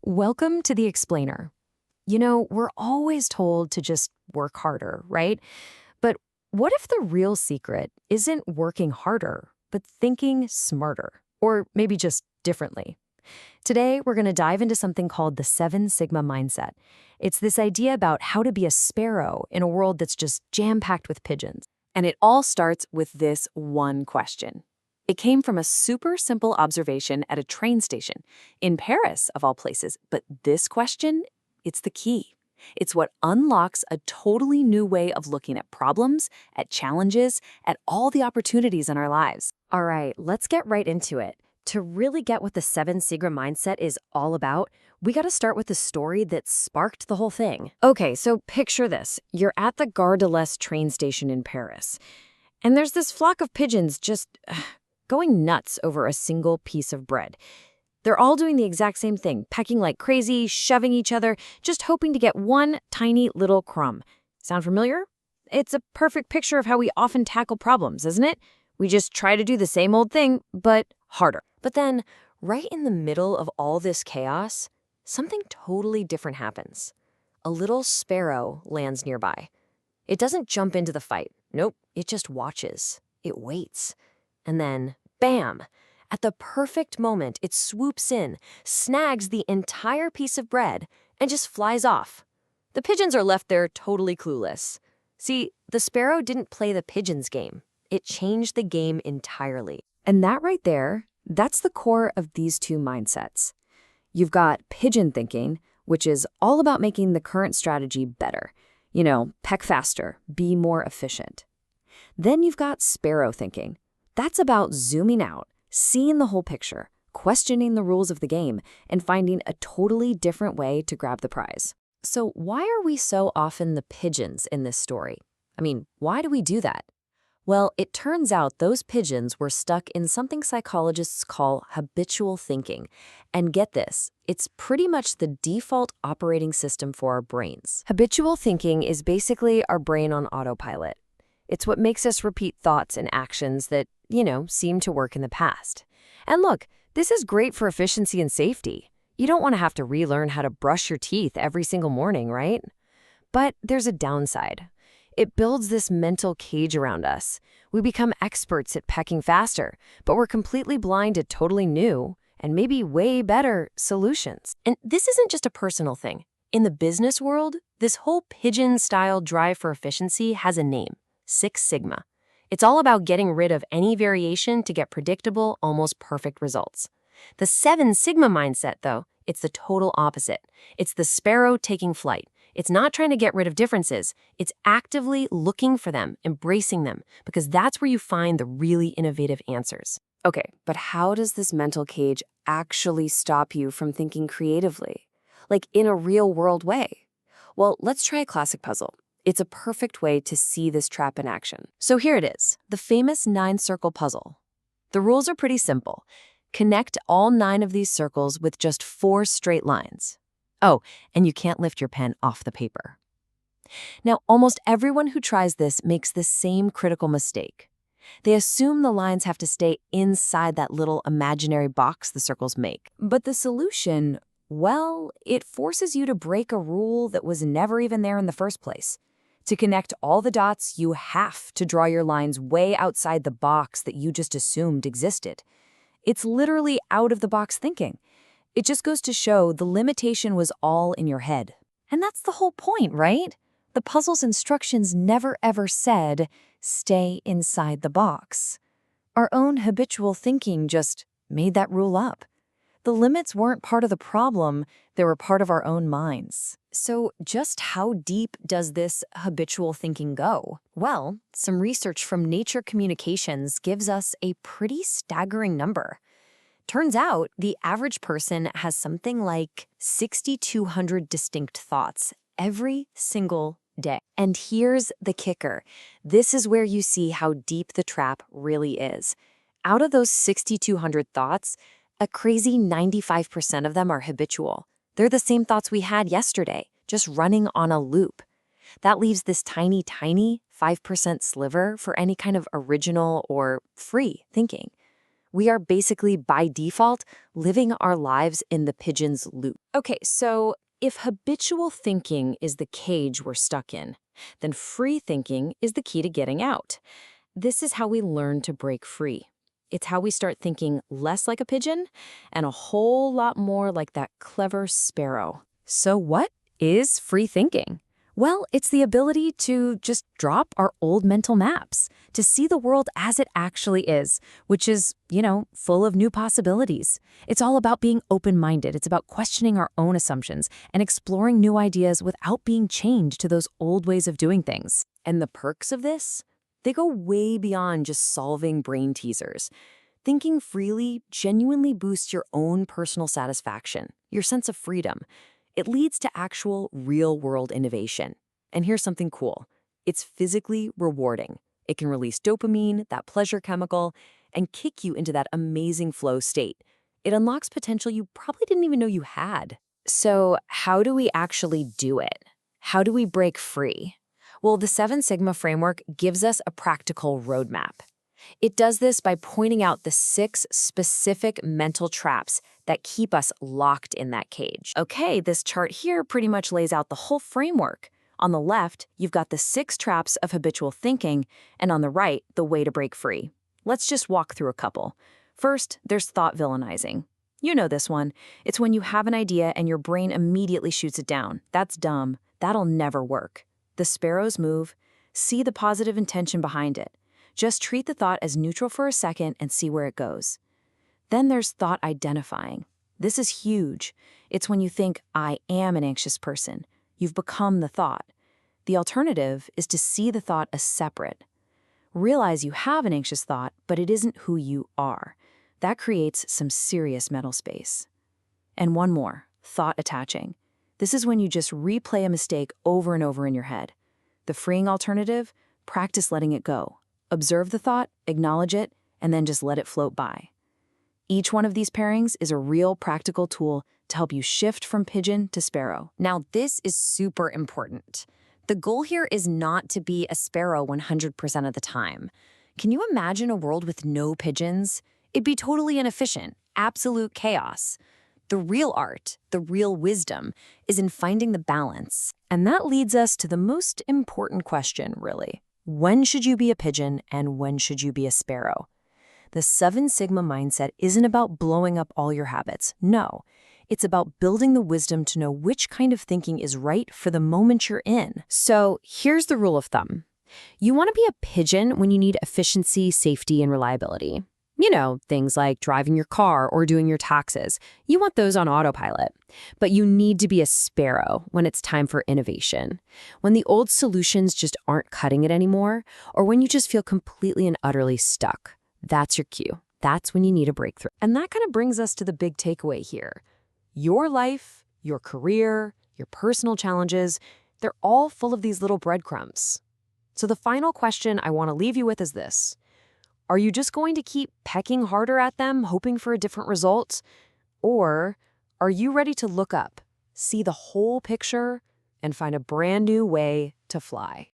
Welcome to The Explainer. You know, we're always told to just work harder, right? But what if the real secret isn't working harder, but thinking smarter? Or maybe just differently? Today, we're going to dive into something called the Seven Sigma Mindset. It's this idea about how to be a sparrow in a world that's just jam-packed with pigeons. And it all starts with this one question. It came from a super simple observation at a train station in Paris, of all places. But this question, it's the key. It's what unlocks a totally new way of looking at problems, at challenges, at all the opportunities in our lives. All right, let's get right into it. To really get what the Seven Sigma Mindset is all about, we got to start with the story that sparked the whole thing. Okay, so picture this. You're at the Gare de l'Est train station in Paris, and there's this flock of pigeons just going nuts over a single piece of bread. They're all doing the exact same thing, pecking like crazy, shoving each other, just hoping to get one tiny little crumb. Sound familiar? It's a perfect picture of how we often tackle problems, isn't it? We just try to do the same old thing, but harder. But then, right in the middle of all this chaos, something totally different happens. A little sparrow lands nearby. It doesn't jump into the fight. Nope, it just watches. It waits. And then, bam! At the perfect moment, it swoops in, snags the entire piece of bread, and just flies off. The pigeons are left there totally clueless. See, the sparrow didn't play the pigeons' game. It changed the game entirely. And that right there, that's the core of these two mindsets. You've got pigeon thinking, which is all about making the current strategy better. You know, peck faster, be more efficient. Then you've got sparrow thinking. That's about zooming out, seeing the whole picture, questioning the rules of the game, and finding a totally different way to grab the prize. So why are we so often the pigeons in this story? I mean, why do we do that? Well, it turns out those pigeons were stuck in something psychologists call habitual thinking. And get this, it's pretty much the default operating system for our brains. Habitual thinking is basically our brain on autopilot. It's what makes us repeat thoughts and actions that, seem to work in the past. And look, this is great for efficiency and safety. You don't want to have to relearn how to brush your teeth every single morning, right? But there's a downside. It builds this mental cage around us. We become experts at pecking faster, but we're completely blind to totally new and maybe way better solutions. And this isn't just a personal thing. In the business world, this whole pigeon-style drive for efficiency has a name: Six Sigma. It's all about getting rid of any variation to get predictable, almost perfect results. The Seven Sigma mindset, though, it's the total opposite. It's the sparrow taking flight. It's not trying to get rid of differences. It's actively looking for them, embracing them, because that's where you find the really innovative answers. Okay, but how does this mental cage actually stop you from thinking creatively? Like in a real-world way? Well, let's try a classic puzzle. It's a perfect way to see this trap in action. So here it is, the famous 9-circle puzzle. The rules are pretty simple. Connect all 9 of these circles with just 4 straight lines. Oh, and you can't lift your pen off the paper. Now, almost everyone who tries this makes the same critical mistake. They assume the lines have to stay inside that little imaginary box the circles make. But the solution, well, it forces you to break a rule that was never even there in the first place. To connect all the dots, you have to draw your lines way outside the box that you just assumed existed. It's literally out-of-the-box thinking. It just goes to show the limitation was all in your head. And that's the whole point, right? The puzzle's instructions never ever said, stay inside the box. Our own habitual thinking just made that rule up. The limits weren't part of the problem, they were part of our own minds. So just how deep does this habitual thinking go? Well, some research from Nature Communications gives us a pretty staggering number. Turns out the average person has something like 6,200 distinct thoughts every single day. And here's the kicker. This is where you see how deep the trap really is. Out of those 6,200 thoughts, a crazy 95% of them are habitual. They're the same thoughts we had yesterday, just running on a loop. That leaves this tiny 5% sliver for any kind of original or free thinking. We are basically, by default, living our lives in the pigeon's loop. Okay, so if habitual thinking is the cage we're stuck in, then free thinking is the key to getting out. This is how we learn to break free. It's how we start thinking less like a pigeon and a whole lot more like that clever sparrow. So what is free thinking? Well, it's the ability to just drop our old mental maps, to see the world as it actually is, which is, full of new possibilities. It's all about being open-minded. It's about questioning our own assumptions and exploring new ideas without being chained to those old ways of doing things. And the perks of this? They go way beyond just solving brain teasers. Thinking freely genuinely boosts your own personal satisfaction, your sense of freedom. It leads to actual, real-world innovation. And here's something cool. It's physically rewarding. It can release dopamine, that pleasure chemical, and kick you into that amazing flow state. It unlocks potential you probably didn't even know you had. So how do we actually do it? How do we break free? Well, the 7 Sigma framework gives us a practical roadmap. It does this by pointing out the 6 specific mental traps that keep us locked in that cage. Okay, this chart here pretty much lays out the whole framework. On the left, you've got the 6 traps of habitual thinking, and on the right, the way to break free. Let's just walk through a couple. First, there's thought villainizing. You know this one. It's when you have an idea and your brain immediately shoots it down. That's dumb. That'll never work. The sparrow's move, see the positive intention behind it. Just treat the thought as neutral for a second and see where it goes. Then there's thought identifying. This is huge. It's when you think, I am an anxious person. You've become the thought. The alternative is to see the thought as separate. Realize you have an anxious thought, but it isn't who you are. That creates some serious mental space. And one more, thought attaching. This is when you just replay a mistake over and over in your head. The freeing alternative, practice letting it go. Observe the thought, acknowledge it, and then just let it float by. Each one of these pairings is a real practical tool to help you shift from pigeon to sparrow. Now, this is super important. The goal here is not to be a sparrow 100% of the time. Can you imagine a world with no pigeons? It'd be totally inefficient, absolute chaos. The real art, the real wisdom, is in finding the balance. And that leads us to the most important question, really. When should you be a pigeon and when should you be a sparrow? The 7 Sigma mindset isn't about blowing up all your habits. No, it's about building the wisdom to know which kind of thinking is right for the moment you're in. So here's the rule of thumb. You want to be a pigeon when you need efficiency, safety, and reliability. Things like driving your car or doing your taxes. You want those on autopilot. But you need to be a sparrow when it's time for innovation. When the old solutions just aren't cutting it anymore, or when you just feel completely and utterly stuck. That's your cue. That's when you need a breakthrough. And that kind of brings us to the big takeaway here. Your life, your career, your personal challenges, they're all full of these little breadcrumbs. So the final question I want to leave you with is this. Are you just going to keep pecking harder at them, hoping for a different result? Or are you ready to look up, see the whole picture, and find a brand new way to fly?